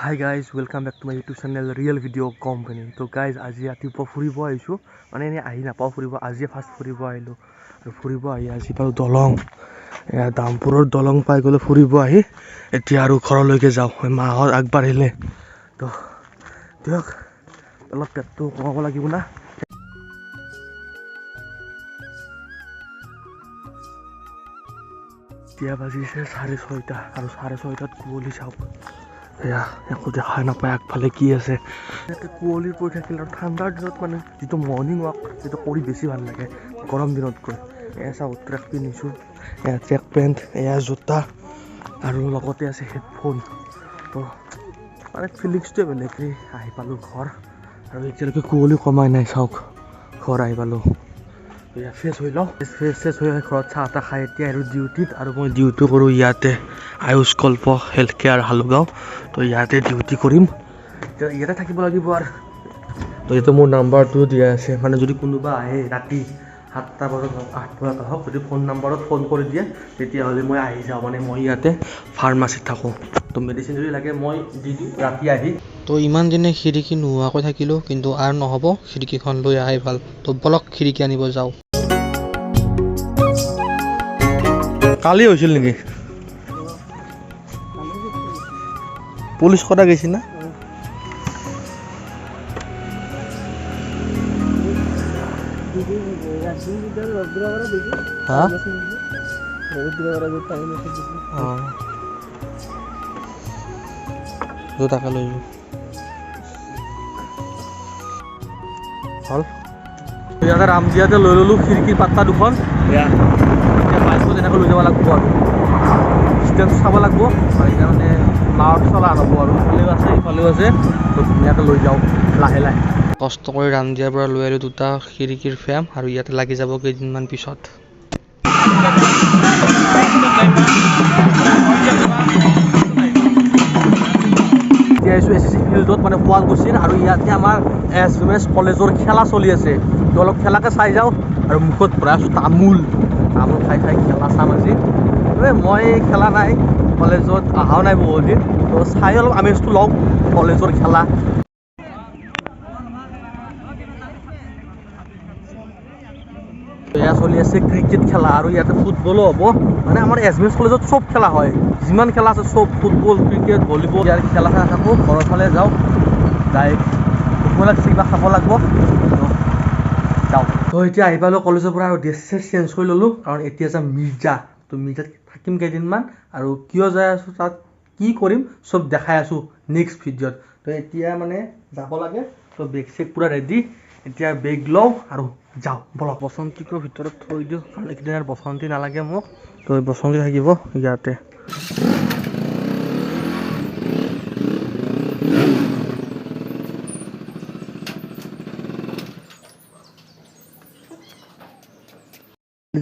Hi guys, welcome back to my YouTube channel Real Video Company. So guys, আজি ৰাতিপুৱা ফুৰিব আহিছো মানে এনে আহি নাপাও ফুৰিব আজি ফাৰ্ষ্ট ফুৰিব আহিলো আৰু ফুৰিব আহি আজি পালো দলং দামপুৰৰ দলং পাই গলে ফুৰিব আহি এতিয়া আৰু ঘৰলৈকে যাও মাহৰ আগবাঢ়িলে তো দিয়ক অলপ পেটটো কমাব লাগিব না এতিয়া বাজিছে 6:30 আৰু 6:30 কুঁৱলী চাওক এয়া একো দেখা নাপায় আগফালে কি আছে এনেকৈ কুঁৱলীৰ পৰি থাকিলে আৰু ঠাণ্ডাৰ দিনত মানে যিটো মৰ্ণিং ৱাক সেইটো কৰি বেছি ভাল লাগে গৰম দিনতকৈ এয়া চাওক ট্ৰেক পিন্ধিছোঁ এয়া ট্ৰেক পেণ্ট এয়া জোতা আৰু লগতে আছে হেডফোন তো মানে ফিলিংছটোৱে বেলেগেই আহি পালোঁ ঘৰ আৰু এতিয়ালৈকে কুঁৱলী কমাই নাই চাওক ঘৰ আহি পালোঁ এয়া ফ্ৰেছ হৈ লওঁ ফ্ৰেছ হৈ ঘৰত চাহ তাহ খাই এতিয়া আৰু ডিউটিত আৰু মই ডিউটি কৰোঁ ইয়াতে আয়ুষ কল্প হেল্থ কেয়াৰ হালুগাঁও তো ইয়াতে ডিউটি কৰিম ইয়াতে থাকিব লাগিব আৰু তো এইটো মোৰ নাম্বাৰটো দিয়া আছে মানে যদি কোনোবা আহে ৰাতি 7টা বজাত হওক 8 বজাত হওক যদি ফোন নাম্বাৰত ফোন কৰি দিয়ে তেতিয়াহ'লে মই আহি যাওঁ মানে মই ইয়াতে ফাৰ্মাচীত থাকোঁ তো মেডিচিন যদি লাগে মই দি দিওঁ ৰাতি আহি তো ইমান দিনে খিৰিকী নোহোৱাকৈ থাকিলোঁ কিন্তু আৰু নহ'ব খিৰিকীখন লৈ আহি ভাল তো বলক খিৰিকী আনিব যাওঁ কালি হৈছিল নেকি পুলিচ কথা গৈছি না হা টাকা লৈ হ'ল ইয়াতে ৰামজিয়াতে লৈ ল'লোঁ খিৰিকীৰ পাত্তা দুখন এতিয়া বাইকত এনেকৈ লৈ যাব লাগিব আৰু ডিষ্টেঞ্চ চাব লাগিব সেইকাৰণে নাৱত চলা নহ'ব আৰু ইফালেও আছে তো ধুনীয়াকৈ লৈ যাওঁ লাহে লাহে কষ্ট কৰি ৰামদিয়াৰ পৰা লৈ আহিলোঁ দুটা খিৰিকীৰ ফ্ৰেম আৰু ইয়াতে লাগি যাব কেইদিনমান পিছত এতিয়া আহিছোঁ SSC ফিল্ডত মানে শুৱালকুছিৰ আৰু ইয়াতে আমাৰ SMS কলেজৰ খেলা চলি আছে তো অলপ খেলাকে চাই যাওঁ আৰু মুখত ভৰাই আছোঁ তামোল খাই খেলা চাম আজি মই খেলা নাই কলেজত অহাও নাই বহুত দিন তো চাই অলপ আমেজটো লওঁ কলেজৰ খেলা এয়া চলি আছে ক্ৰিকেট খেলা আৰু ইয়াতে ফুটবলো হ'ব মানে আমাৰ SMS কলেজত চব খেলা হয় যিমান খেলা আছে চব ফুটবল ক্ৰিকেট ভলীবল ইয়াৰ খেলা চাই থাকোঁ ঘৰৰ ফালে যাওঁ যাই ভোক লাগিছে কিবা খাব লাগিব যাওঁ তো এতিয়া আহি পালোঁ কলেজৰ পৰা আৰু ড্ৰেছ চেঞ্জ কৰি ল'লোঁ কাৰণ এতিয়া যাম মিৰ্জা তো মিৰ্জাত থাকিম কেইদিনমান আৰু কিয় যাই আছোঁ তাত কি কৰিম চব দেখাই আছোঁ নেক্সট ভিডিঅ'ত তো এতিয়া মানে যাব লাগে তো বেগ চেগ পূৰা ৰেডি এতিয়া বেগ লওঁ আৰু যাওঁ বলক বসন্তীকৰ ভিতৰত থৈ দিওঁ কাৰণ এইকেইদিন আৰু বসন্তী নালাগে মোক তো বসন্তী থাকিব ইয়াতে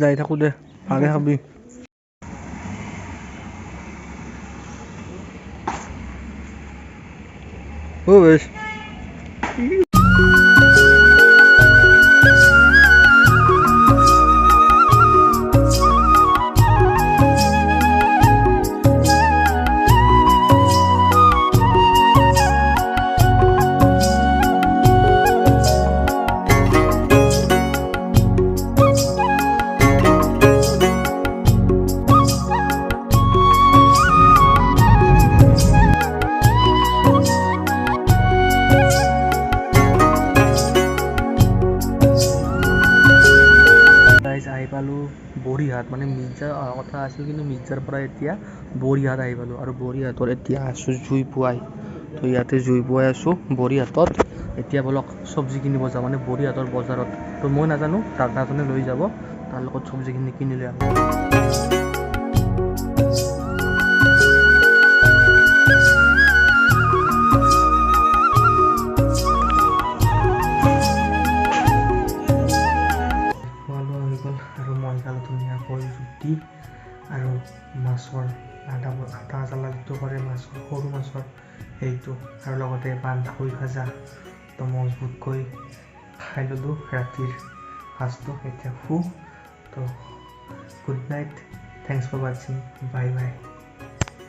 যাই থাকোঁ দে ভাগে খাবি ও বেশ আহি পালোঁ বৰিহাট মানে মিৰ্জাৰ অহা কথা আছিল কিন্তু মিৰ্জাৰ পৰা এতিয়া বৰিহাট আহি পালোঁ আৰু বৰিহাটৰ এতিয়া আছোঁ জুই পুৱাই তো ইয়াতে জুই পুৱাই আছোঁ বৰিহাটত এতিয়া বলক চব্জি কিনিব যাওঁ মানে বৰিহাটৰ বজাৰত তো মই নাজানো দাদাজনে লৈ যাব তাৰ লগত চব্জিখিনি কিনিলে আৰু ৰুটি আৰু মাছৰ আটা জ্বালা যিটো কৰে মাছৰ সৰু মাছৰ সেইটো আৰু লগতে বন্ধাকবি ভাজা তো মজবুতকৈ খাই ল'লোঁ ৰাতিৰ সাজটো এতিয়া শু তো গুড নাইট থেংকছ ফৰ ৱাচিং বাই বাই